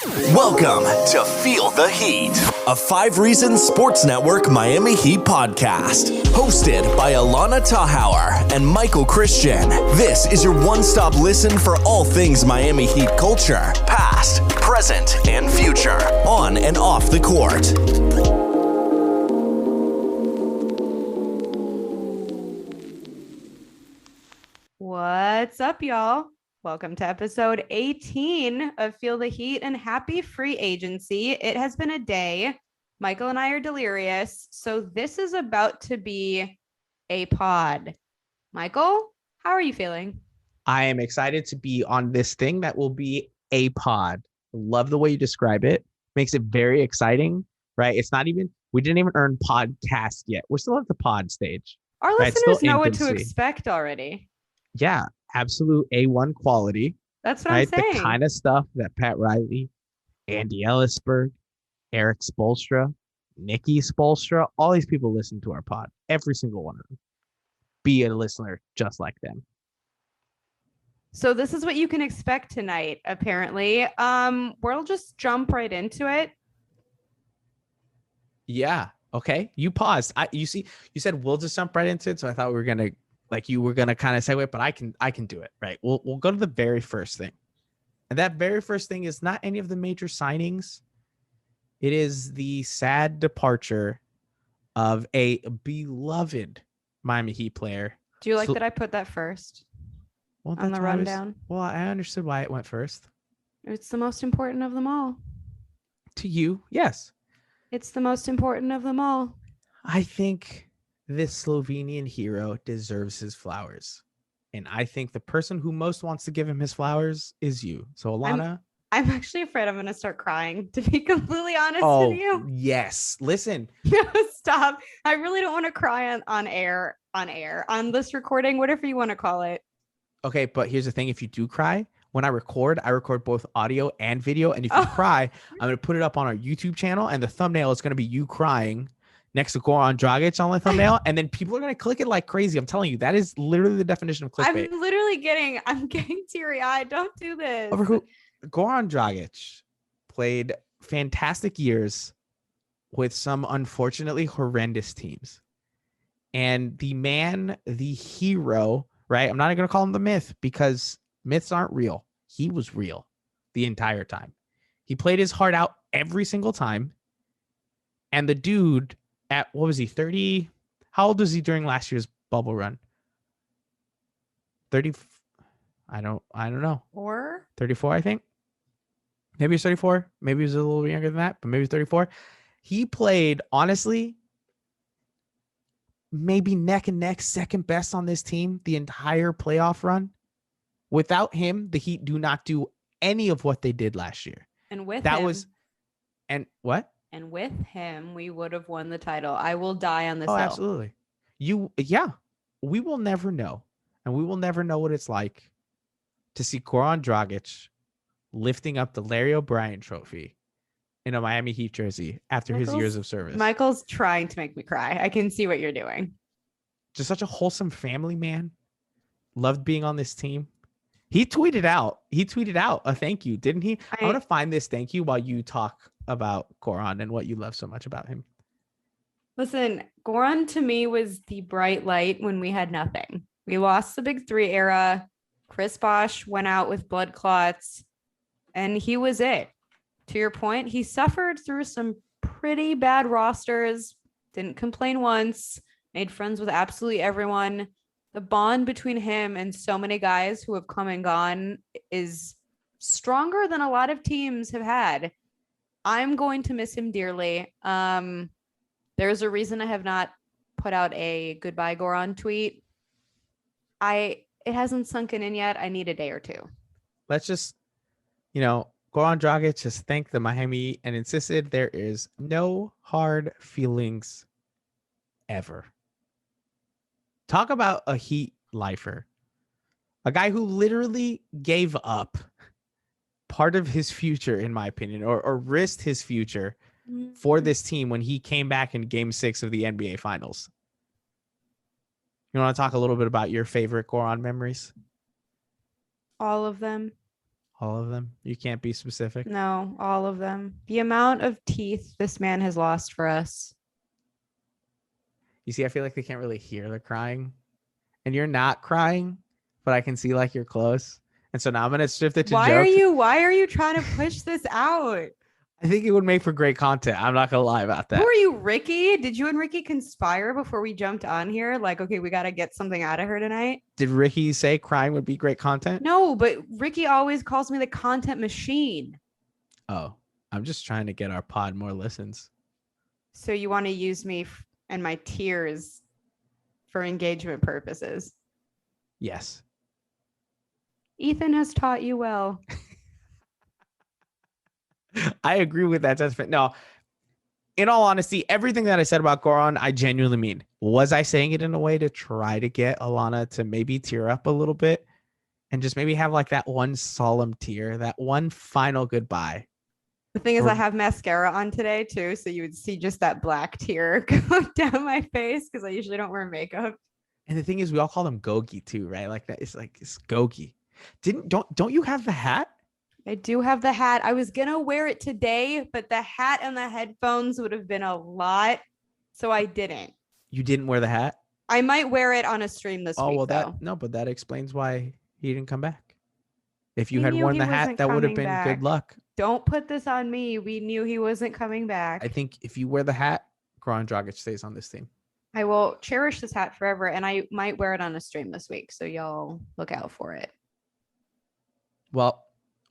Welcome to Feel the Heat, a 5 Reasons Sports Network Miami Heat podcast. Hosted by Allana Tachauer and Michael Christian. This is your one-stop listen for all things Miami Heat culture, past, present, and future, on and off the court. What's up, y'all? Welcome to episode 18 of Feel the Heat and happy free agency. It has been a day. Michael and I are delirious, so this is about to be a pod. Michael, how are you feeling? I am excited to be on this thing that will be a pod. Love the way you describe it. Makes it very exciting, right? We didn't even earn podcast yet. We're still at the pod stage. Our right? listeners know what to expect already. Yeah, absolute A1 quality. That's what I'm saying. The kind of stuff that Pat Riley, Andy Ellisberg, Eric Spoelstra, Nikki Spoelstra, all these people listen to our pod. Every single one of them. Be a listener just like them. So this is what you can expect tonight, apparently. We'll just jump right into it. Yeah. Okay. You paused. You said we'll just jump right into it. So I thought we were gonna you were gonna kind of segue, but I can do it. Right. We'll go to the very first thing. And that very first thing is not any of the major signings. It is the sad departure of a beloved Miami Heat player. Do you like that I put that first? Well, on the rundown. I understood why it went first. It's the most important of them all. To you, yes. It's the most important of them all. I think this Slovenian hero deserves his flowers. And I think the person who most wants to give him his flowers is you. So, Allana. I'm actually afraid I'm going to start crying, to be completely honest with you. Yes. Listen. No, stop. I really don't want to cry on this recording, whatever you want to call it. Okay, but here's the thing. If you do cry, when I record both audio and video. And if you cry, I'm going to put it up on our YouTube channel. And the thumbnail is going to be you crying next to Goran Dragic on the thumbnail. And then people are going to click it like crazy. I'm telling you, that is literally the definition of clickbait. I'm getting teary-eyed. Don't do this. Goran Dragic played fantastic years with some unfortunately horrendous teams. And the man, the hero, right? I'm not going to call him the myth because myths aren't real. He was real the entire time. He played his heart out every single time. And the dude at, what was he, 30? How old was he during last year's bubble run? 30. I don't know. 34, I think. Maybe he's 34. Maybe he's a little younger than that, but maybe he's 34. He played, honestly, maybe neck and neck, second best on this team the entire playoff run. Without him, the Heat do not do any of what they did last year. And with him, we would have won the title. I will die on this hill. Absolutely. We will never know. And we will never know what it's like to see Goran Dragic lifting up the Larry O'Brien trophy in a Miami Heat jersey after his years of service. Michael's trying to make me cry. I can see what you're doing. Just such a wholesome family man. Loved being on this team. He tweeted out a thank you, didn't he? I want to find this thank you while you talk about Goran and what you love so much about him. Listen, Goran to me was the bright light when we had nothing. We lost the Big Three era. Chris Bosh went out with blood clots, and he was it. To your point, he suffered through some pretty bad rosters, didn't complain once, made friends with absolutely everyone. The bond between him and so many guys who have come and gone is stronger than a lot of teams have had. I'm going to miss him dearly. There's a reason I have not put out a goodbye Goran tweet. It hasn't sunken in yet. I need a day or two. Let's just, Goran Dragic just thanked the Miami and insisted there is no hard feelings ever. Talk about a Heat lifer. A guy who literally gave up part of his future, in my opinion, or risked his future for this team when he came back in Game 6 of the NBA Finals. You want to talk a little bit about your favorite Goran memories? All of them. All of them? You can't be specific? No, all of them. The amount of teeth this man has lost for us. You see, I feel like they can't really hear the crying. And you're not crying, but I can see like you're close. And so now I'm going to shift it to Why are jokes. you trying to push this out? I think it would make for great content. I'm not going to lie about that. Who are you, Ricky? Did you and Ricky conspire before we jumped on here? Like, okay, we got to get something out of her tonight. Did Ricky say crying would be great content? No, but Ricky always calls me the content machine. Oh, I'm just trying to get our pod more listens. So you want to use me and my tears for engagement purposes? Yes. Ethan has taught you well. I agree with that sentiment. No, in all honesty, everything that I said about Goran, I genuinely mean. Was I saying it in a way to try to get Allana to maybe tear up a little bit and just maybe have like that one solemn tear, that one final goodbye? The thing is, I have mascara on today too, so you would see just that black tear go down my face because I usually don't wear makeup. And the thing is, we all call them Gogi too, right? Like that. It's Gogi. Don't you have the hat? I do have the hat. I was gonna wear it today, but the hat and the headphones would have been a lot, so I didn't. You didn't wear the hat? I might wear it on a stream this week. But that explains why he didn't come back. If you We had knew worn he the hat, wasn't that would have coming been good back. luck. Don't put this on me. We knew he wasn't coming back. I think if you wear the hat, Goran Dragic stays on this team. I will cherish this hat forever, and I might wear it on a stream this week, so y'all look out for it. Well,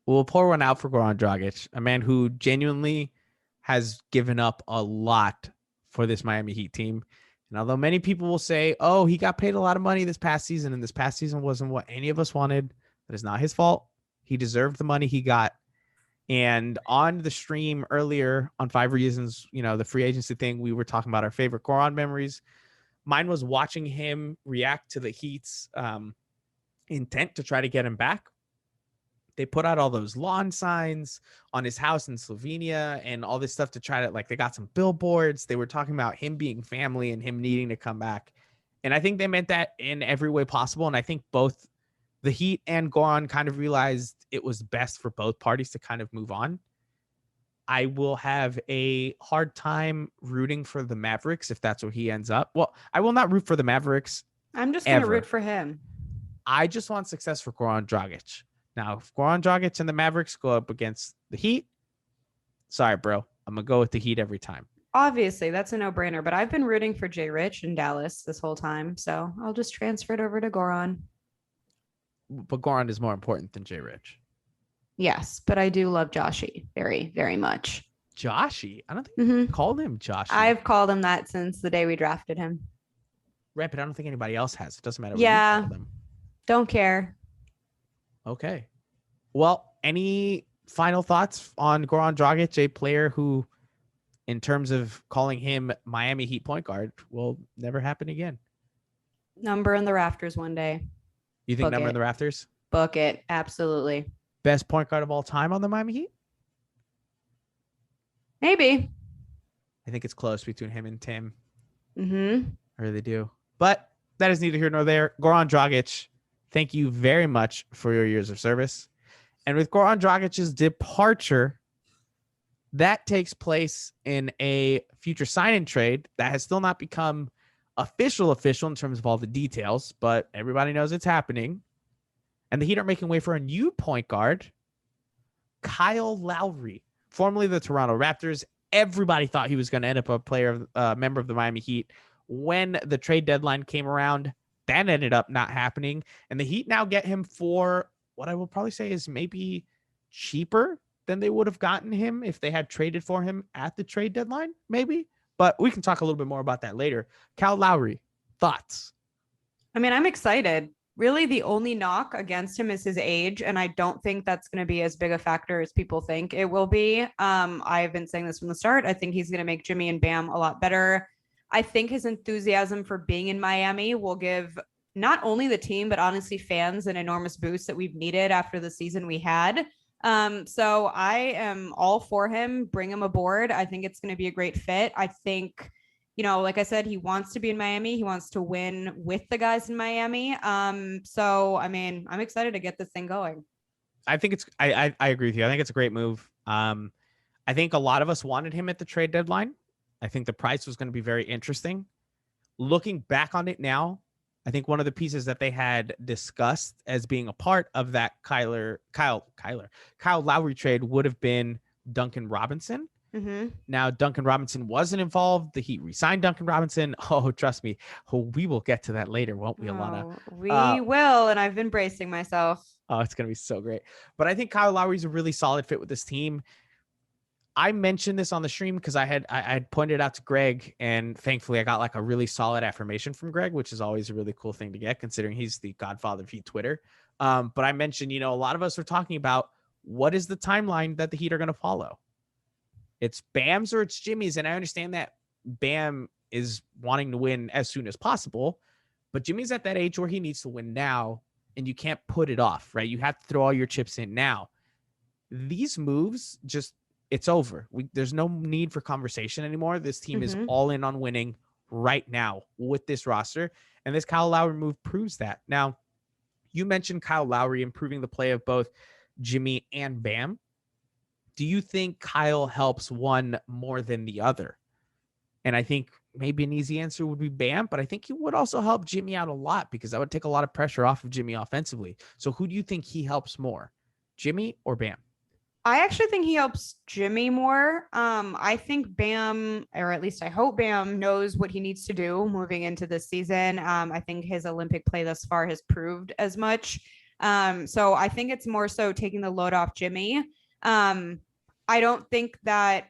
we'll pour one out for Goran Dragic, a man who genuinely has given up a lot for this Miami Heat team. And although many people will say, oh, he got paid a lot of money this past season, and this past season wasn't what any of us wanted, that is not his fault. He deserved the money he got. And on the stream earlier on 5 Reasons, the free agency thing, we were talking about our favorite Goran memories. Mine was watching him react to the Heat's intent to try to get him back. They put out all those lawn signs on his house in Slovenia and all this stuff to try to, they got some billboards. They were talking about him being family and him needing to come back. And I think they meant that in every way possible. And I think both the Heat and Goran kind of realized it was best for both parties to kind of move on. I will have a hard time rooting for the Mavericks if that's where he ends up. Well, I will not root for the Mavericks. I'm just going to root for him. I just want success for Goran Dragic. Now, if Goran Dragic and the Mavericks go up against the Heat, sorry, bro. I'm going to go with the Heat every time. Obviously, that's a no-brainer, but I've been rooting for Jay Rich in Dallas this whole time, so I'll just transfer it over to Goran. But Goran is more important than Jay Rich. Yes, but I do love Joshy very, very much. Joshy? I don't think you called him Joshy. I've called him that since the day we drafted him. Right, but I don't think anybody else has. It doesn't matter what you call them. Don't care. Okay. Well, any final thoughts on Goran Dragic, a player who, in terms of calling him Miami Heat point guard, will never happen again? Number in the rafters one day. You think number in the rafters? Book it. Absolutely. Best point guard of all time on the Miami Heat? Maybe. I think it's close between him and Tim. I really do. But that is neither here nor there. Goran Dragic, thank you very much for your years of service. And with Goran Dragic's departure, that takes place in a future sign-in trade that has still not become official in terms of all the details, but everybody knows it's happening. And the Heat are making way for a new point guard, Kyle Lowry, formerly the Toronto Raptors. Everybody thought he was going to end up a member of the Miami Heat. When the trade deadline came around, that ended up not happening. And the Heat now get him for what I will probably say is maybe cheaper than they would have gotten him if they had traded for him at the trade deadline, maybe. But we can talk a little bit more about that later. Kyle Lowry, thoughts? I mean, I'm excited. Really, the only knock against him is his age, and I don't think that's going to be as big a factor as people think it will be. I've been saying this from the start. I think he's going to make Jimmy and Bam a lot better. I think his enthusiasm for being in Miami will give not only the team, but honestly fans an enormous boost that we've needed after the season we had. So I am all for him. Bring him aboard. I think it's going to be a great fit. I think, like I said, he wants to be in Miami. He wants to win with the guys in Miami. So, I mean, I'm excited to get this thing going. I think it's I agree with you. I think it's a great move. I think a lot of us wanted him at the trade deadline. I think the price was going to be very interesting. Looking back on it now, I think one of the pieces that they had discussed as being a part of that Kyle Lowry trade would have been Duncan Robinson. Mm-hmm. Now, Duncan Robinson wasn't involved. The Heat re-signed Duncan Robinson. Oh, trust me. Oh, we will get to that later, won't we, Allana? Oh, we will, and I've been bracing myself. Oh, it's going to be so great. But I think Kyle Lowry is a really solid fit with this team. I mentioned this on the stream because I had pointed out to Greg, and thankfully I got like a really solid affirmation from Greg, which is always a really cool thing to get considering he's the godfather of Heat Twitter. But I mentioned, a lot of us are talking about what is the timeline that the Heat are going to follow. It's Bam's or it's Jimmy's. And I understand that Bam is wanting to win as soon as possible, but Jimmy's at that age where he needs to win now, and you can't put it off, right? You have to throw all your chips in now. These moves it's over. There's no need for conversation anymore. This team is all in on winning right now with this roster. And this Kyle Lowry move proves that. Now, you mentioned Kyle Lowry improving the play of both Jimmy and Bam. Do you think Kyle helps one more than the other? And I think maybe an easy answer would be Bam, but I think he would also help Jimmy out a lot because that would take a lot of pressure off of Jimmy offensively. So who do you think he helps more, Jimmy or Bam? I actually think he helps Jimmy more. I think Bam, or at least I hope Bam, knows what he needs to do moving into this season. I think his Olympic play thus far has proved as much. So I think it's more so taking the load off Jimmy. I don't think that,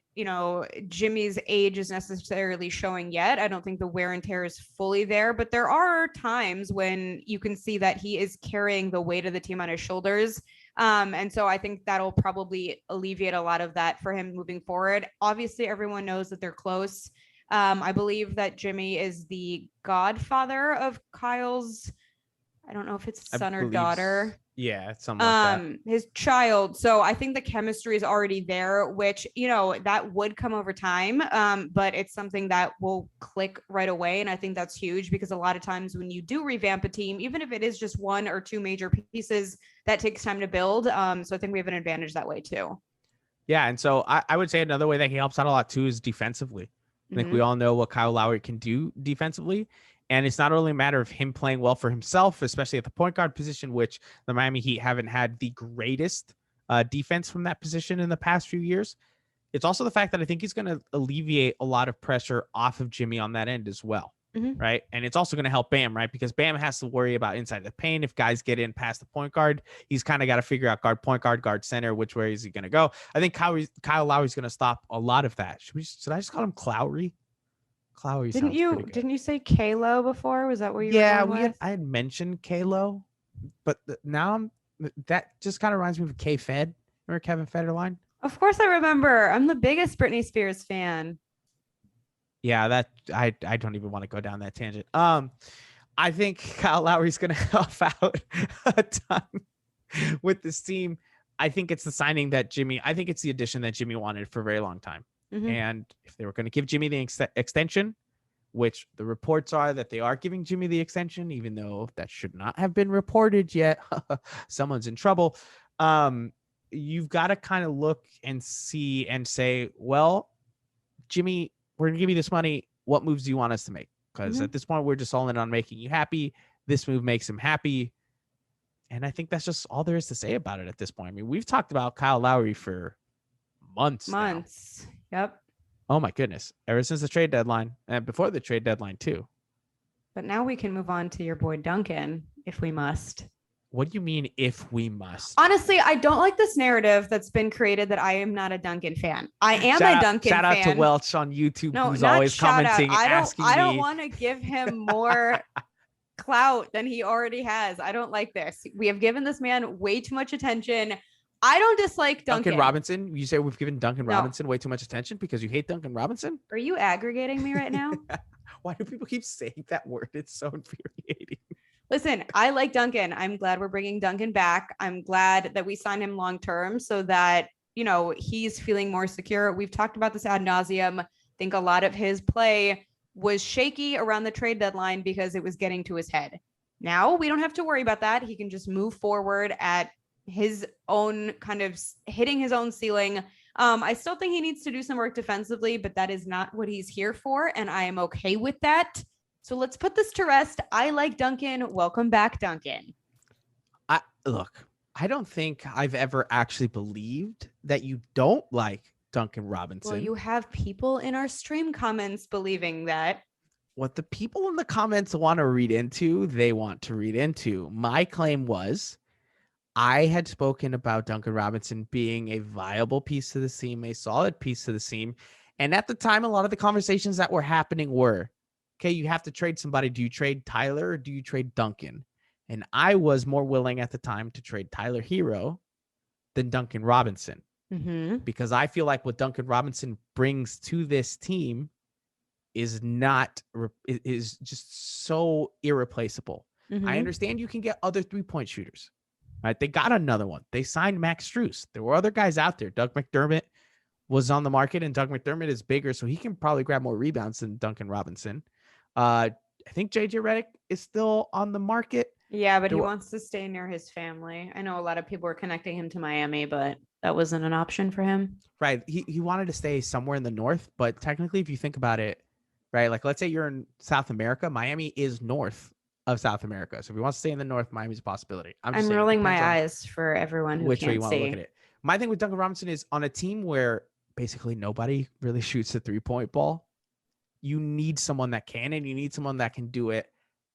Jimmy's age is necessarily showing yet. I don't think the wear and tear is fully there, but there are times when you can see that he is carrying the weight of the team on his shoulders. And so I think that'll probably alleviate a lot of that for him moving forward. Obviously, everyone knows that they're close. I believe that Jimmy is the godfather of Kyle's, I don't know if it's son or daughter. Yeah, it's something like that. His child. So I think the chemistry is already there, which, that would come over time. But it's something that will click right away. And I think that's huge because a lot of times when you do revamp a team, even if it is just one or two major pieces, that takes time to build. So I think we have an advantage that way too. Yeah. And so I would say another way that he helps out a lot too is defensively. I think we all know what Kyle Lowry can do defensively. And it's not only a matter of him playing well for himself, especially at the point guard position, which the Miami Heat haven't had the greatest defense from that position in the past few years. It's also the fact that I think he's going to alleviate a lot of pressure off of Jimmy on that end as well, right? And it's also going to help Bam, right? Because Bam has to worry about inside the paint. If guys get in past the point guard, he's kind of got to figure out guard, point guard, guard center, which way is he going to go? I think Kyle Lowry's going to stop a lot of that. Should I just call him Clowry? Clowry didn't you say Kalo before? Was that what you were I had mentioned Kalo, but now that just kind of reminds me of K-Fed. Remember Kevin Federline? Of course I remember. I'm the biggest Britney Spears fan. Yeah, that I don't even want to go down that tangent. I think Kyle Lowry's going to help out a ton with this team. I think it's the addition that Jimmy wanted for a very long time. And if they were going to give Jimmy the extension, which the reports are that they are giving Jimmy the extension, even though that should not have been reported yet, someone's in trouble. You've got to kind of look and see and say, well, Jimmy, we're going to give you this money. What moves do you want us to make? Because at this point, we're just all in on making you happy. This move makes him happy. And I think that's just all there is to say about it at this point. I mean, we've talked about Kyle Lowry for months. Yep. Oh my goodness. Ever since the trade deadline and before the trade deadline too. But now we can move on to your boy Duncan if we must. What do you mean if we must? Honestly, I don't like this narrative that's been created that I am not a Duncan fan. I am a Duncan fan. Shout out to Welch on YouTube, who's always commenting, asking me. I don't want to give him more clout than he already has. I don't like this. We have given this man way too much attention. I don't dislike Duncan Robinson. You say we've given Duncan Robinson way too much attention because you hate Duncan Robinson? Are you aggregating me right now? Why do people keep saying that word? It's so infuriating. Listen, I like Duncan. I'm glad we're bringing Duncan back. I'm glad that we signed him long term so that, he's feeling more secure. We've talked about this ad nauseum. I think a lot of his play was shaky around the trade deadline because it was getting to his head. Now we don't have to worry about that. He can just move forward at his own kind of hitting his own ceiling. I still think he needs to do some work defensively, but that is not what he's here for. And I am okay with that. So let's put this to rest. I like Duncan. Welcome back, Duncan. I don't think I've ever actually believed that you don't like Duncan Robinson. Well, you have people in our stream comments believing that. What the people in the comments want to read into, they want to read into. My claim was I had spoken about Duncan Robinson being a viable piece to the team, a solid piece to the team. And at the time, a lot of the conversations that were happening were, okay, you have to trade somebody. Do you trade Tyler or do you trade Duncan? And I was more willing at the time to trade Tyler Hero than Duncan Robinson, because I feel like what Duncan Robinson brings to this team is just so irreplaceable. I understand you can get other 3-point shooters, right? They got another one. They signed Max Strus. There were other guys out there. Doug McDermott was on the market, and Doug McDermott is bigger, so he can probably grab more rebounds than Duncan Robinson. I think JJ Redick is still on the market. Yeah, but he wants to stay near his family. I know a lot of people are connecting him to Miami, but that wasn't an option for him. Right. He wanted to stay somewhere in the north, but technically, if you think about it, right, like let's say you're in South America, Miami is north of South America. So if he wants to stay in the north, Miami's a possibility. I'm rolling my eyes for everyone who which way can't you want to see. look at it. My thing with Duncan Robinson is on a team where basically nobody really shoots the 3-point ball. You need someone that can, and you need someone that can do it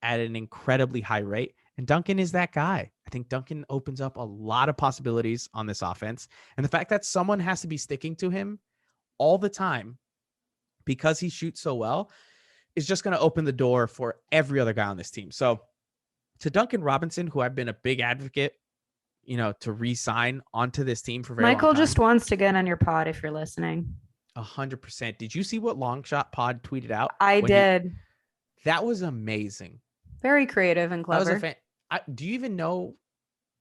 at an incredibly high rate. And Duncan is that guy. I think Duncan opens up a lot of possibilities on this offense. And the fact that someone has to be sticking to him all the time because he shoots so well is just going to open the door for every other guy on this team. So to Duncan Robinson, who I've been a big advocate, to re-sign onto this team for very long time. Michael just wants to get on your pod if you're listening. 100%. Did you see what Longshot Pod tweeted out? I did. That was amazing. Very creative and clever. Do you even know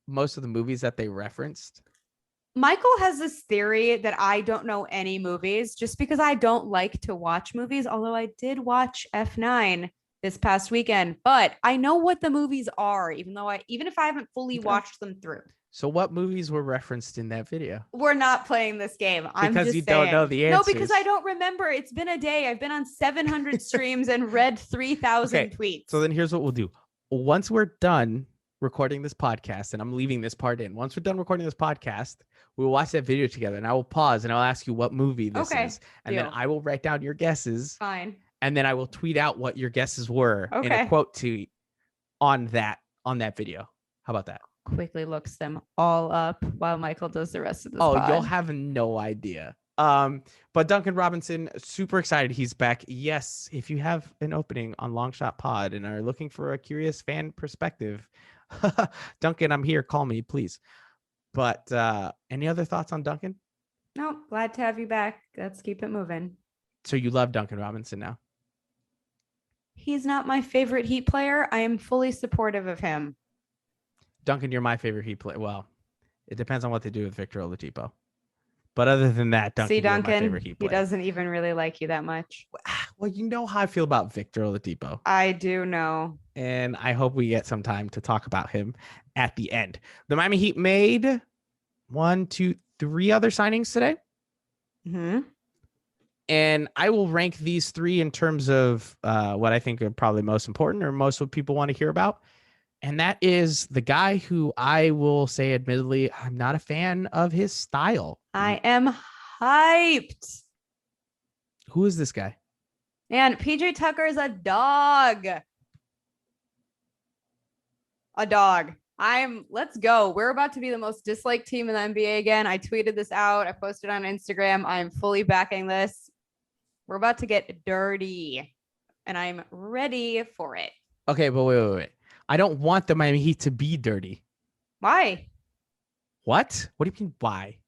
most of the movies that they referenced? Michael has this theory that I don't know any movies just because I don't like to watch movies, although I did watch F9 this past weekend, but I know what the movies are, even if I haven't fully watched them through. So what movies were referenced in that video? We're not playing this game. Because you don't know the answers. No, because I don't remember. It's been a day. I've been on 700 streams and read 3,000 tweets. So then here's what we'll do. Once we're done recording this podcast, and I'm leaving this part in. Once we're done recording this podcast, we'll watch that video together, and I will pause and I'll ask you what movie this is. And then I will write down your guesses. Fine. And then I will tweet out what your guesses were in a quote tweet on that video. How about that? Quickly looks them all up while Michael does the rest of this pod. You'll have no idea. But Duncan Robinson, super excited he's back. Yes, if you have an opening on Longshot Pod and are looking for a curious fan perspective, Duncan, I'm here. Call me, please. But any other thoughts on Duncan? No, glad to have you back. Let's keep it moving. So you love Duncan Robinson now? He's not my favorite Heat player. I am fully supportive of him. Duncan, you're my favorite Heat player. Well, it depends on what they do with Victor Oladipo. But other than that, Duncan, you're my favorite Heat player. He doesn't even really like you that much. Well, you know how I feel about Victor Oladipo. I do know. And I hope we get some time to talk about him at the end. The Miami Heat made 1, 2, 3 other signings today. And I will rank these 3 in terms of what I think are probably most important or most what people want to hear about. And that is the guy who I will say, admittedly, I'm not a fan of his style. I am hyped. Who is this guy? And PJ Tucker is a dog. A dog. Let's go. We're about to be the most disliked team in the NBA again. I tweeted this out. I posted on Instagram. I'm fully backing this. We're about to get dirty, and I'm ready for it. Okay, but wait. I don't want the Miami Heat to be dirty. Why? What? What do you mean, why?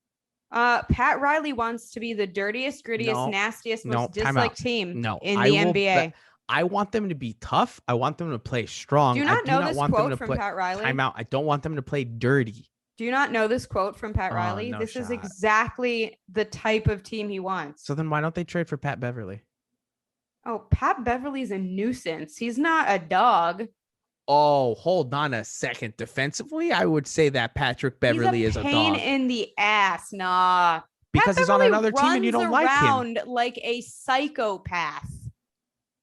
Pat Riley wants to be the dirtiest, grittiest, nastiest, most disliked team in the NBA. I want them to be tough. I want them to play strong. Do you not know this quote from Pat Riley? Time out. I don't want them to play dirty. Do you not know this quote from Pat Riley? No this shot. Is exactly the type of team he wants. So then why don't they trade for Pat Beverly? Oh, Pat Beverly's a nuisance. He's not a dog. Oh, hold on a second. Defensively, I would say that Patrick Beverly is a pain dog in the ass. Nah. because Pat he's on Beverly another team and you don't like him. runs around like a psychopath.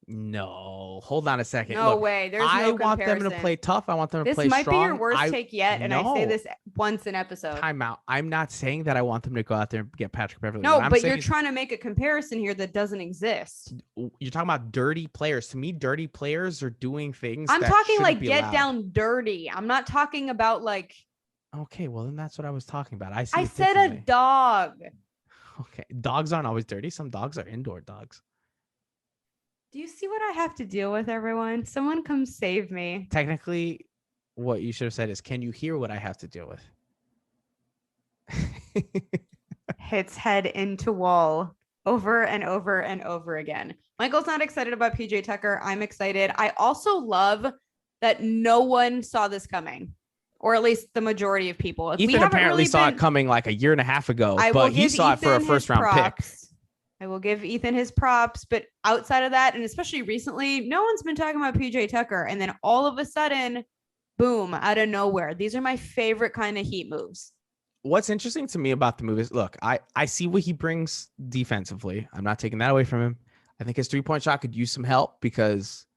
No, hold on a second. No Look, way. There's I no want them comparison. to play tough. I want them to This play might strong. be your worst take yet, and I say No. this once an episode. Time out. I'm not saying that I want them to go out there and get Patrick Beverly. No, What I'm but saying you're trying to make a comparison here that doesn't exist. You're talking about dirty players. To me, dirty players are doing things. I'm that talking shouldn't like be get allowed. down dirty. I'm not talking about like. Okay, well then that's what I was talking about. I I it said a differently. dog. Okay, dogs aren't always dirty. Some dogs are indoor dogs. Do you see what I have to deal with, everyone? Someone come save me. Technically, what you should have said is, "Can you hear what I have to deal with?" Hits head into wall over and over and over again. Michael's not excited about PJ Tucker. I'm excited. I also love that no one saw this coming, or at least the majority of people. Ethan apparently saw it coming like a year and a half ago, but he saw it for a first-round pick. I will give Ethan his props, but outside of that, and especially recently, no one's been talking about PJ Tucker. And then all of a sudden, boom, out of nowhere. These are my favorite kind of Heat moves. What's interesting to me about the move is, look, I see what he brings defensively. I'm not taking that away from him. I think his three-point shot could use some help because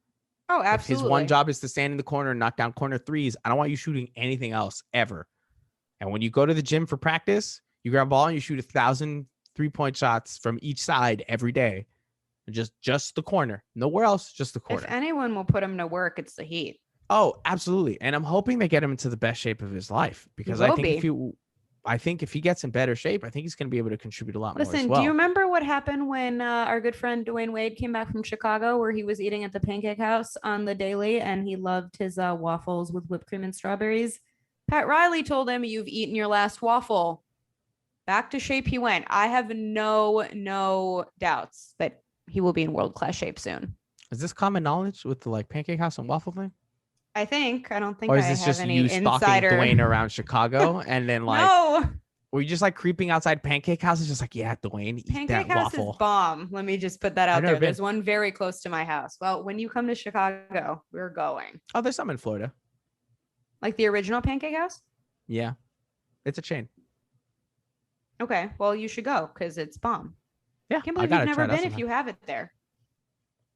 if his one job is to stand in the corner and knock down corner threes, I don't want you shooting anything else ever. And when you go to the gym for practice, you grab a ball and you shoot 1,000 3-point shots from each side every day. Just the corner. Nowhere else, just the corner. If anyone will put him to work, it's the Heat. Oh, absolutely. And I'm hoping they get him into the best shape of his life because I think if he gets in better shape, I think he's going to be able to contribute a lot more as well. Listen, do you remember what happened when our good friend Dwayne Wade came back from Chicago, where he was eating at the Pancake House on the daily and he loved his waffles with whipped cream and strawberries? Pat Riley told him, "You've eaten your last waffle." Back to shape he went. I have no doubts that he will be in world-class shape soon. Is this common knowledge with the like Pancake House and waffle thing? I think. I don't think or is I this have just any you insider. stalking Dwayne around Chicago and then like No. were you just like creeping outside Pancake House? It's just like, yeah, Dwayne, eat Pancake that House waffle. is bomb. Let me just put that out I've never there. been. There's one very close to my house. Well, when you come to Chicago, we're going. Oh, there's some in Florida. Like the original Pancake House? Yeah. It's a chain. Okay. Well, you should go because it's bomb. Yeah. I can't believe you've never been if you have it there.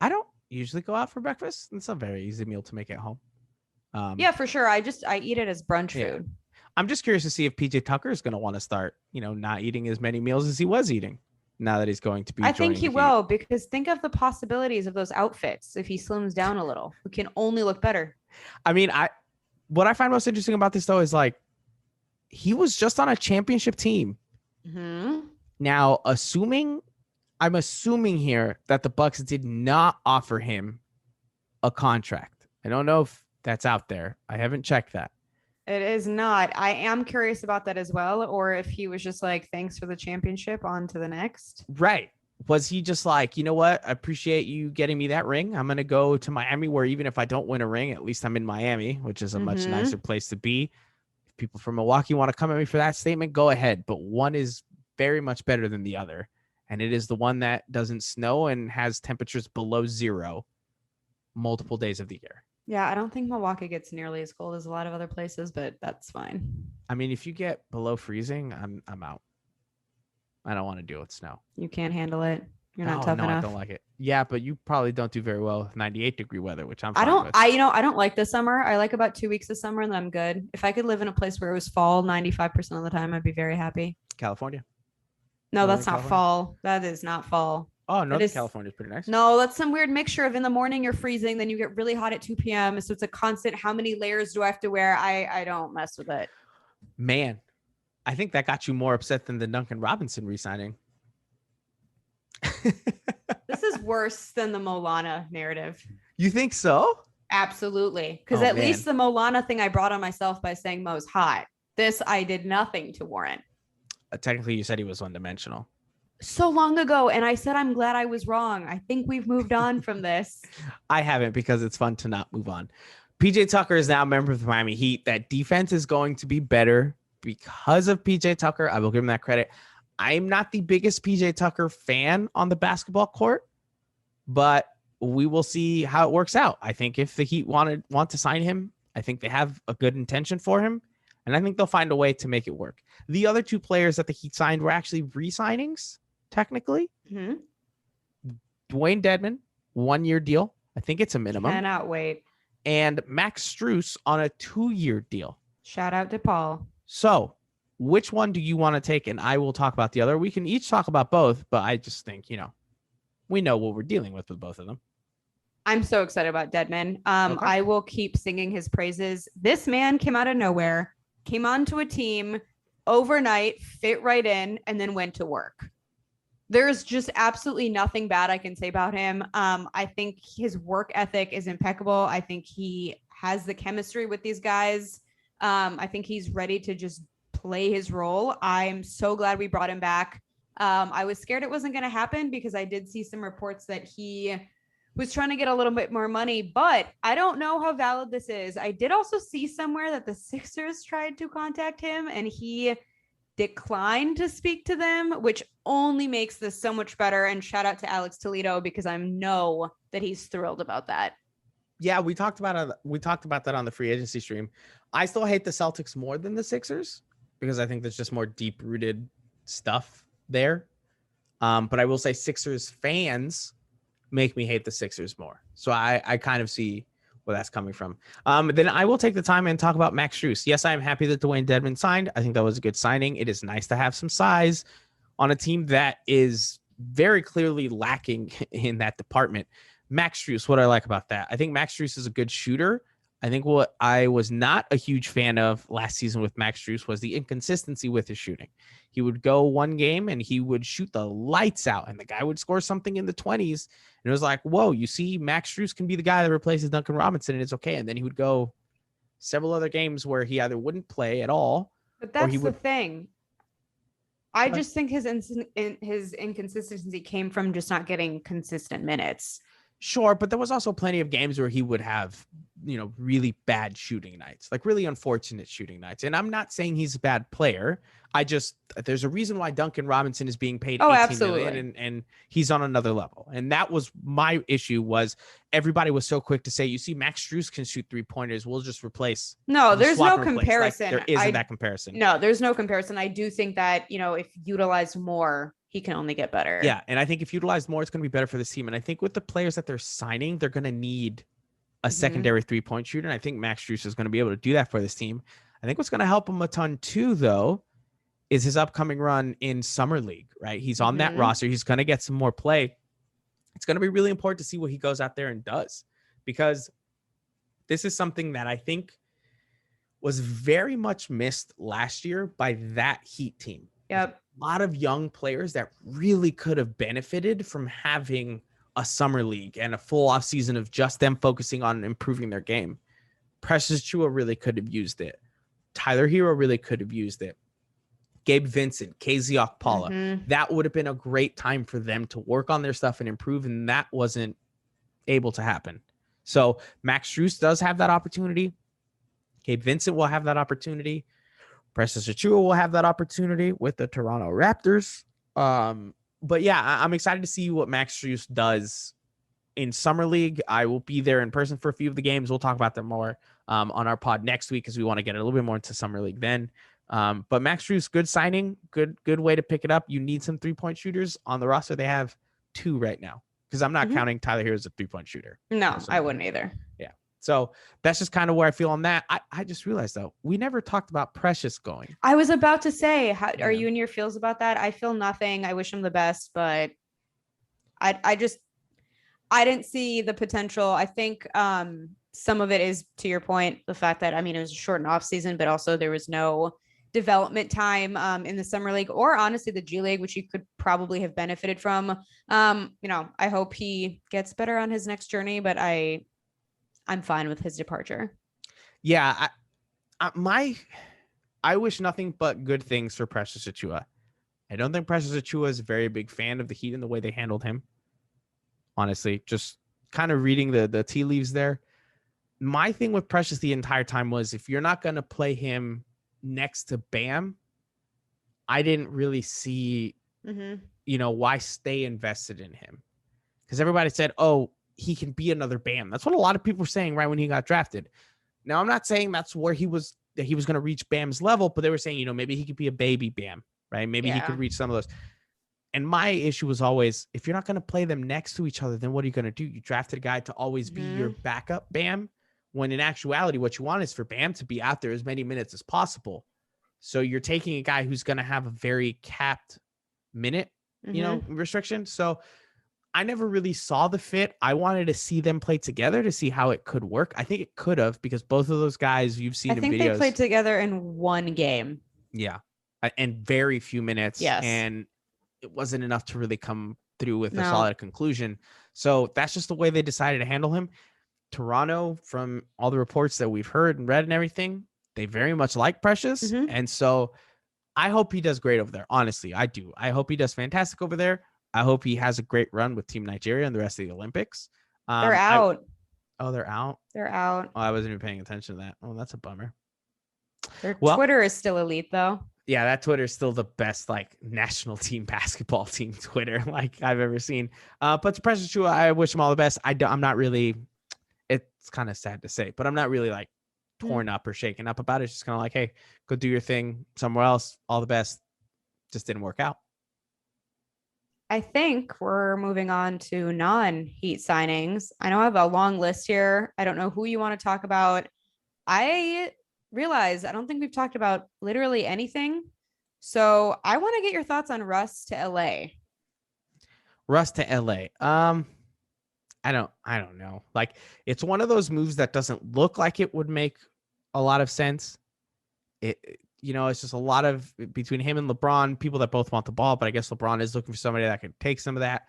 I don't usually go out for breakfast. It's a very easy meal to make at home. Yeah, for sure. I eat it as brunch food. I'm just curious to see if PJ Tucker is going to want to start, not eating as many meals as he was eating now that he's going to be. I think he will, because think of the possibilities of those outfits if he slims down a little. It can only look better. I mean, what I find most interesting about this though is like he was just on a championship team. Mm-hmm. Now, I'm assuming here that the Bucks did not offer him a contract. I don't know if that's out there. I haven't checked that. It is not. I am curious about that as well. Or if he was just like, thanks for the championship, on to the next. Right. Was he just like, you know what? I appreciate you getting me that ring. I'm going to go to Miami, where even if I don't win a ring, at least I'm in Miami, which is a much nicer place to be. If people from Milwaukee want to come at me for that statement, go ahead. But one is very much better than the other. And it is the one that doesn't snow and has temperatures below 0 multiple days of the year. Yeah, I don't think Milwaukee gets nearly as cold as a lot of other places, but that's fine. I mean, if you get below freezing, I'm out. I don't want to deal with snow. You can't handle it. You're not tough enough. I don't like it. Yeah, but you probably don't do very well with 98-degree weather, which I'm fine I don't with. I don't like the summer. I like about 2 weeks of summer and then I'm good. If I could live in a place where it was fall 95% of the time, I'd be very happy. California. No, that's not fall. That is not fall. Oh, Northern California is pretty nice. No, that's some weird mixture of in the morning you're freezing, then you get really hot at 2 p.m. So it's a constant, how many layers do I have to wear? I don't mess with it. Man, I think that got you more upset than the Duncan Robinson re-signing. This is worse than the Allana narrative. You think so? Absolutely. Because at least the Allana thing I brought on myself by saying Mo's hot. This I did nothing to warrant. Technically, you said he was one-dimensional. So long ago, and I said I'm glad I was wrong. I think we've moved on from this. I haven't, because it's fun to not move on. PJ Tucker is now a member of the Miami Heat. That defense is going to be better because of PJ Tucker. I will give him that credit. I'm not the biggest PJ Tucker fan on the basketball court, but we will see how it works out. I think if the Heat want to sign him, I think they have a good intention for him, and I think they'll find a way to make it work. The other two players that the Heat signed were actually re-signings, technically. Mm-hmm. Dwayne Dedmon, 1-year deal. I think it's a minimum. Cannot wait. And Max Strus on a 2-year deal. Shout out to Paul. So which one do you want to take? And I will talk about the other. We can each talk about both, but I just think, we know what we're dealing with both of them. I'm so excited about Dedmon. Okay. I will keep singing his praises. This man came out of nowhere, came onto a team overnight, fit right in, and then went to work. There's just absolutely nothing bad I can say about him. I think his work ethic is impeccable. I think he has the chemistry with these guys. I think he's ready to just play his role. I'm so glad we brought him back. I was scared it wasn't going to happen because I did see some reports that he was trying to get a little bit more money, but I don't know how valid this is. I did also see somewhere that the Sixers tried to contact him and he declined to speak to them, which only makes this so much better. And shout out to Alex Toledo because I know that he's thrilled about that. Yeah, we talked about that on the free agency stream. I still hate the Celtics more than the Sixers because I think there's just more deep-rooted stuff there. But I will say Sixers fans make me hate the Sixers more. So I kind of see where that's coming from. Then I will take the time and talk about Max Strus. Yes, I am happy that Dwayne Dedmon signed. I think that was a good signing. It is nice to have some size on a team that is very clearly lacking in that department. Max Strus, what I like about that, I think Max Strus is a good shooter. I think what I was not a huge fan of last season with Max Strus was the inconsistency with his shooting. He would go one game and he would shoot the lights out and the guy would score something in the 20s. And it was like, whoa, you see, Max Strus can be the guy that replaces Duncan Robinson and it's okay. And then he would go several other games where he either wouldn't play at all. But that's the thing. I just think his inconsistency came from just not getting consistent minutes. Sure, but there was also plenty of games where he would have, really bad shooting nights, like really unfortunate shooting nights. And I'm not saying he's a bad player. There's a reason why Duncan Robinson is being paid $18 million and he's on another level. And that was my issue was everybody was so quick to say, you see, Max Strus can shoot 3-pointers. We'll just replace. No, there's no comparison. Like, there isn't that comparison. No, there's no comparison. I do think that, if utilized more, he can only get better. Yeah. And I think if utilized more, it's going to be better for this team. And I think with the players that they're signing, they're going to need a secondary 3-point shooter. And I think Max Strus is going to be able to do that for this team. I think what's going to help him a ton too, though, is his upcoming run in Summer League, right? He's on that roster. He's going to get some more play. It's going to be really important to see what he goes out there and does, because this is something that I think was very much missed last year by that Heat team. Yep. A lot of young players that really could have benefited from having a summer league and a full off season of just them focusing on improving their game. Precious Achiuwa really could have used it. Tyler Hero really could have used it. Gabe Vincent, KZ Okpala. That would have been a great time for them to work on their stuff and improve, and that wasn't able to happen. So Max Strus does have that opportunity. Gabe Vincent will have that opportunity. Precious Achiuwa will have that opportunity with the Toronto Raptors. But yeah, I'm excited to see what Max Strus does in Summer League. I will be there in person for a few of the games. We'll talk about them more on our pod next week because we want to get a little bit more into Summer League then. But Max Strus, good signing, good way to pick it up. You need some 3-point shooters on the roster. They have 2 right now because I'm not counting Tyler Hero as a 3-point shooter. No, I wouldn't either. Yeah. So that's just kind of where I feel on that. I just realized, though, we never talked about Precious going. I was about to say, how are you in your feels about that? I feel nothing. I wish him the best, but I didn't see the potential. I think some of it is, to your point, the fact that, it was a short and off season, but also there was no development time in the Summer League or honestly the G League, which you could probably have benefited from. I hope he gets better on his next journey, but I'm fine with his departure. Yeah, I wish nothing but good things for Precious Achiuwa. I don't think Precious Achiuwa is a very big fan of the Heat and the way they handled him. Honestly, just kind of reading the tea leaves there. My thing with Precious the entire time was if you're not going to play him next to Bam, I didn't really see, why stay invested in him. Because everybody said, oh, he can be another Bam. That's what a lot of people were saying right when he got drafted. Now, I'm not saying that's where he was going to reach Bam's level, but they were saying, maybe he could be a baby Bam, right? Maybe he could reach some of those. And my issue was always, if you're not going to play them next to each other, then what are you going to do? You drafted a guy to always be your backup Bam, when in actuality, what you want is for Bam to be out there as many minutes as possible. So you're taking a guy who's going to have a very capped minute, restriction. So I never really saw the fit. I wanted to see them play together to see how it could work. I think it could have, because both of those guys you've seen in videos. I think they played together in one game. Yeah. And very few minutes. Yes. And it wasn't enough to really come through with a solid conclusion. So that's just the way they decided to handle him. Toronto, from all the reports that we've heard and read and everything, they very much like Precious. And so I hope he does great over there. Honestly, I do. I hope he does fantastic over there. I hope he has a great run with Team Nigeria and the rest of the Olympics. They're out. They're out? They're out. Oh, I wasn't even paying attention to that. Oh, that's a bummer. Their Twitter is still elite, though. Yeah, that Twitter is still the best, national team basketball team Twitter I've ever seen. But to Precious Chua, I wish him all the best. I'm not really, it's kind of sad to say, but I'm not really torn up or shaken up about it. It's just kind of hey, go do your thing somewhere else. All the best. Just didn't work out. I think we're moving on to non-Heat signings. I know I have a long list here. I don't know who you want to talk about. I realize I don't think we've talked about literally anything. So I want to get your thoughts on Russ to LA. Russ to LA. I don't know. It's one of those moves that doesn't look like it would make a lot of sense. It's just a lot of between him and LeBron, people that both want the ball, but I guess LeBron is looking for somebody that can take some of that.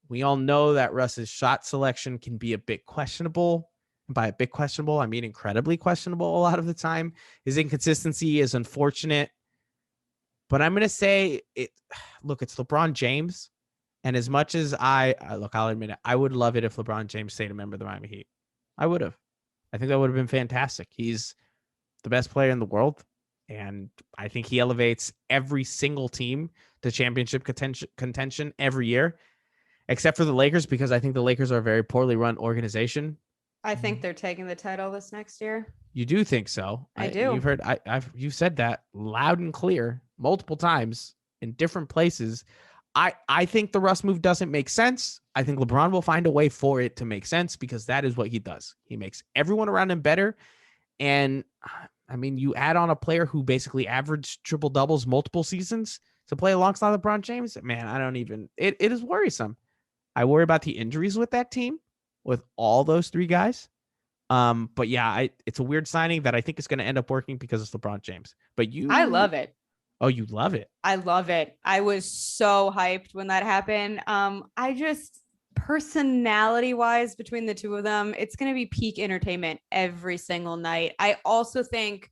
We all know that Russ's shot selection can be a bit questionable. And by a bit questionable, I mean incredibly questionable a lot of the time. His inconsistency is unfortunate. But I'm going to say, it's LeBron James. And as much as I'll admit it, I would love it if LeBron James stayed a member of the Miami Heat. I would have. I think that would have been fantastic. He's the best player in the world. And I think he elevates every single team to championship contention every year, except for the Lakers, because I think the Lakers are a very poorly run organization. I think they're taking the title this next year. You do think so? I do. You've heard you've said that loud and clear multiple times in different places. I think the Russ move doesn't make sense. I think LeBron will find a way for it to make sense, because that is what he does. He makes everyone around him better. And I mean, you add on a player who basically averaged triple doubles multiple seasons to play alongside LeBron James. Man, it is worrisome. I worry about the injuries with that team, with all those three guys. But yeah, it's a weird signing that I think is going to end up working because it's LeBron James. But I love it. Oh, you love it. I love it. I was so hyped when that happened. Personality wise, between the two of them, it's going to be peak entertainment every single night. I also think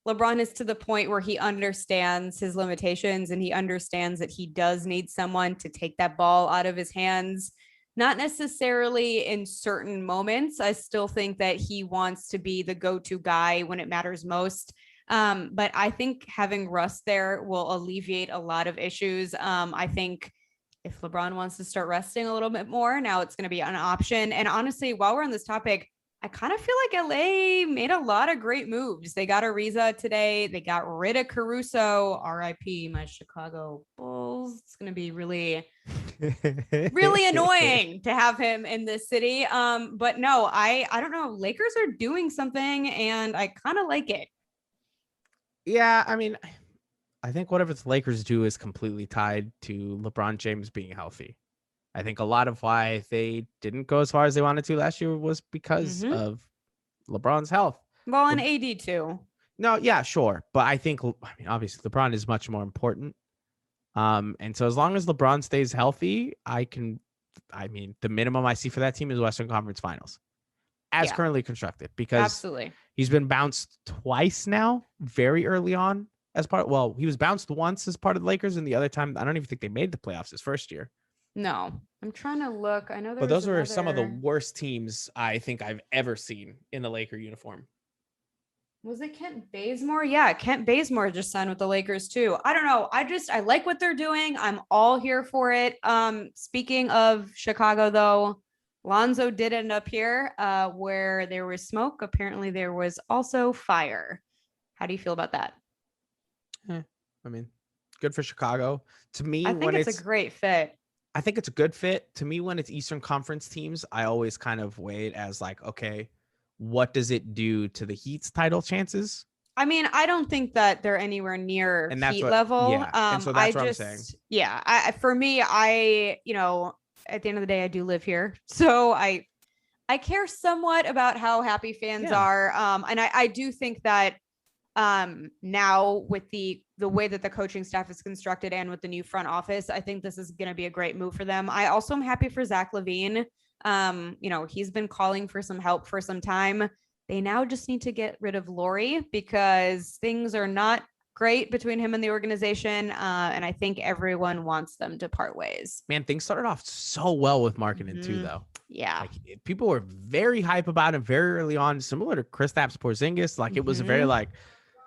LeBron is to the point where he understands his limitations, and he understands that he does need someone to take that ball out of his hands. Not necessarily in certain moments. I still think that he wants to be the go-to guy when it matters most. But I think having Russ there will alleviate a lot of issues. I think if LeBron wants to start resting a little bit more, now it's going to be an option. And honestly, while we're on this topic, I kind of feel like LA made a lot of great moves. They got Ariza today. They got rid of Caruso. RIP, my Chicago Bulls. It's going to be really, really annoying to have him in this city. But no, I don't know. Lakers are doing something, and I kind of like it. Yeah, I mean, I think whatever the Lakers do is completely tied to LeBron James being healthy. I think a lot of why they didn't go as far as they wanted to last year was because of LeBron's health. Well, and AD too. No, yeah, sure. But I think, obviously LeBron is much more important. And so as long as LeBron stays healthy, the minimum I see for that team is Western Conference Finals as currently constructed, because absolutely he's been bounced twice now, very early on he was bounced once as part of the Lakers, and the other time, I don't even think they made the playoffs his first year. No, I'm trying to look. I know but those were some of the worst teams I think I've ever seen in a Laker uniform. Was it Kent Bazemore? Yeah, Kent Bazemore just signed with the Lakers too. I don't know. I like what they're doing. I'm all here for it. Speaking of Chicago, though, Lonzo did end up here where there was smoke. Apparently there was also fire. How do you feel about that? I mean, good for Chicago. To me, I think it's a great fit. I think it's a good fit. To me, when it's Eastern Conference teams, I always kind of weigh it as like, okay, what does it do to the Heat's title chances? I mean, I don't think that they're anywhere near And that's Heat what, level. yeah. And so that's what I'm saying. Yeah, for me, at the end of the day, I do live here, so I care somewhat about how happy fans are. And I do think that now with the way that the coaching staff is constructed and with the new front office, I think this is going to be a great move for them. I also am happy for Zach LaVine. He's been calling for some help for some time. They now just need to get rid of Lowry because things are not great between him and the organization. And I think everyone wants them to part ways. Man, things started off so well with Markkanen too, though. Yeah. Like, people were very hype about him very early on, similar to Kristaps Porzingis. Like, it was a very like,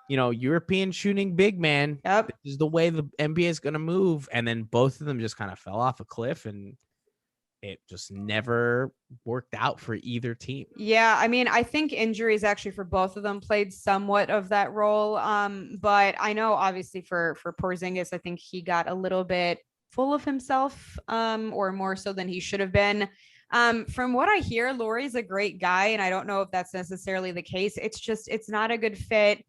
European shooting big man. Yep. This is the way the NBA is going to move. And then both of them just kind of fell off a cliff, and it just never worked out for either team. Yeah, I mean, I think injuries actually for both of them played somewhat of that role. But I know obviously for Porzingis, I think he got a little bit full of himself, or more so than he should have been. From what I hear, Lowry's a great guy, and I don't know if that's necessarily the case. It's not a good fit.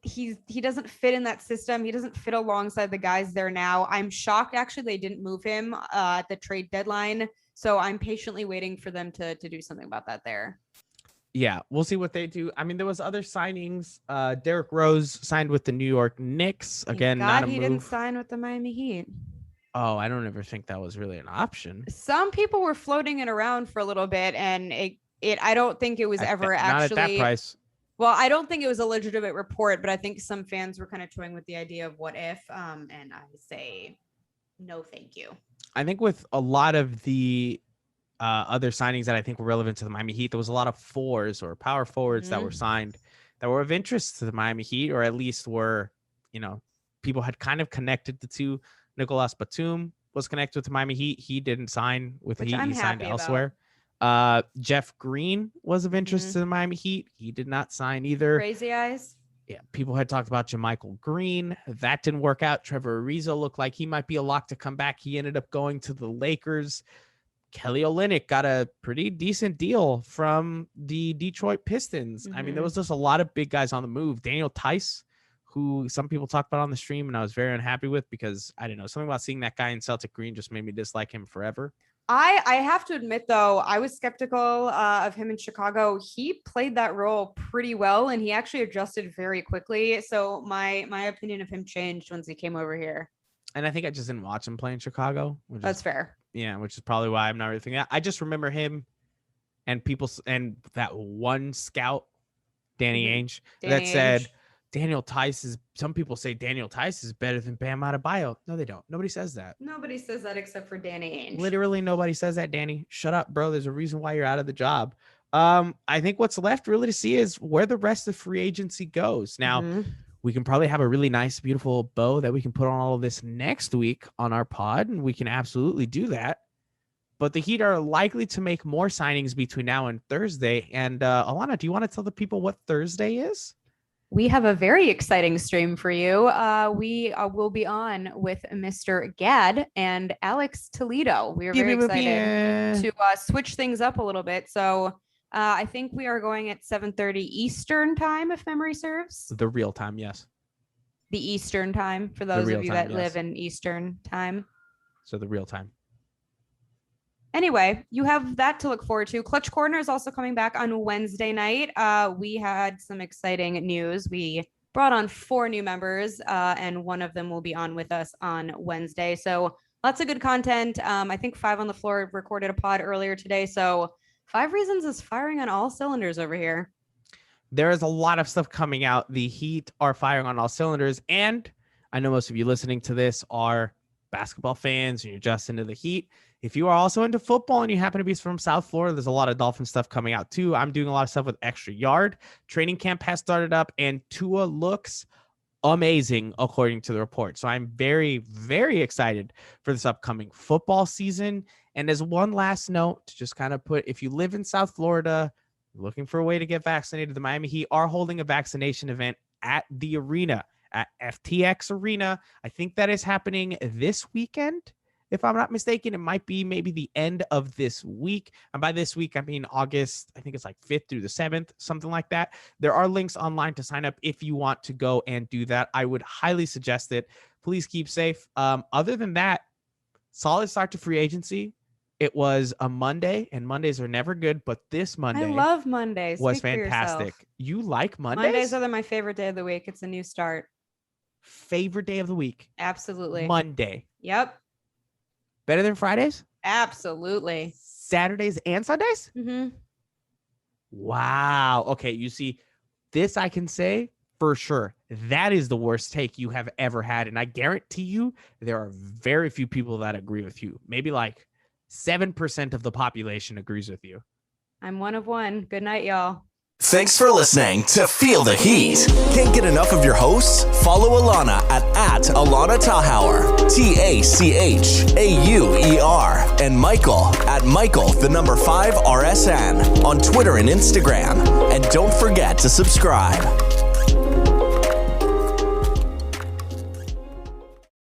He doesn't fit in that system. He doesn't fit alongside the guys there now. I'm shocked actually they didn't move him at the trade deadline. So I'm patiently waiting for them to do something about that there. Yeah, we'll see what they do. I mean, there was other signings. Derrick Rose signed with the New York Knicks. Again, not a move. He didn't sign with the Miami Heat. Oh, I don't ever think that was really an option. Some people were floating it around for a little bit, and I don't think it was ever actually not at that price. Well, I don't think it was a legitimate report, but I think some fans were kind of toying with the idea of what if, and I say no, thank you. I think with a lot of the other signings that I think were relevant to the Miami Heat, there was a lot of fours or power forwards that were signed that were of interest to the Miami Heat, or at least were, people had kind of connected the two. Nicolas Batum was connected with the Miami Heat. He didn't sign with the Heat. He signed elsewhere. Jeff Green was of interest to the Miami Heat. He did not sign either. Crazy eyes. Yeah, people had talked about JaMychal Green. That didn't work out. Trevor Ariza looked like he might be a lock to come back. He ended up going to the Lakers. Kelly Olynyk got a pretty decent deal from the Detroit Pistons. I mean, there was just a lot of big guys on the move. Daniel Tice, who some people talked about on the stream, and I was very unhappy with because, I don't know, something about seeing that guy in Celtic green just made me dislike him forever. I have to admit, though, I was skeptical of him in Chicago. He played that role pretty well, and he actually adjusted very quickly. So my opinion of him changed once he came over here. And I think I just didn't watch him play in Chicago. That's fair. Yeah, which is probably why I'm not really thinking that. I just remember him and that one scout, Danny Ainge, that said Daniel Tice is, some people say Daniel Tice is better than Bam Adebayo. No, they don't. Nobody says that. Nobody says that except for Danny Ainge. Literally nobody says that, Danny. Shut up, bro. There's a reason why you're out of the job. I think what's left really to see is where the rest of free agency goes. Now, we can probably have a really nice, beautiful bow that we can put on all of this next week on our pod, and we can absolutely do that. But the Heat are likely to make more signings between now and Thursday. And Allana, do you want to tell the people what Thursday is? We have a very exciting stream for you. We will be on with Mr. Gad and Alex Toledo. We are very excited to switch things up a little bit. So I think we are going at 7:30 Eastern time, if memory serves. The real time, yes. The Eastern time, for those of you that live in Eastern time. So the real time. Anyway, you have that to look forward to. Clutch Corner is also coming back on Wednesday night. We had some exciting news. We brought on 4 new members, and one of them will be on with us on Wednesday. So lots of good content. I think 5 on the Floor recorded a pod earlier today. So 5 Reasons is firing on all cylinders over here. There is a lot of stuff coming out. The Heat are firing on all cylinders. And I know most of you listening to this are basketball fans and you're just into the Heat. If you are also into football and you happen to be from South Florida, there's a lot of Dolphin stuff coming out too. I'm doing a lot of stuff with Extra Yard. Training camp has started up, and Tua looks amazing, according to the report. So I'm very, very excited for this upcoming football season. And as one last note, to just kind of put, if you live in South Florida, looking for a way to get vaccinated, the Miami Heat are holding a vaccination event at the arena, at FTX Arena. I think that is happening this weekend. If I'm not mistaken, it might be maybe the end of this week. And by this week, I mean August, I think it's like 5th through the 7th, something like that. There are links online to sign up if you want to go and do that. I would highly suggest it. Please keep safe. Other than that, solid start to free agency. It was a Monday, and Mondays are never good, but this Monday I love Mondays. was Speak for fantastic. yourself. You like Mondays? Mondays are my favorite day of the week. It's a new start. Favorite day of the week? Absolutely. Monday. Yep. Better than Fridays? Absolutely. Saturdays and Sundays? Mm-hmm. Wow. Okay, you see, this I can say for sure. That is the worst take you have ever had. And I guarantee you there are very few people that agree with you. Maybe like 7% of the population agrees with you. I'm one of one. Good night, y'all. Thanks for listening to Feel the Heat. Can't get enough of your hosts? Follow Allana at Allana Tachauer, Tachauer, and Michael at Michael5RSN on Twitter and Instagram. And don't forget to subscribe.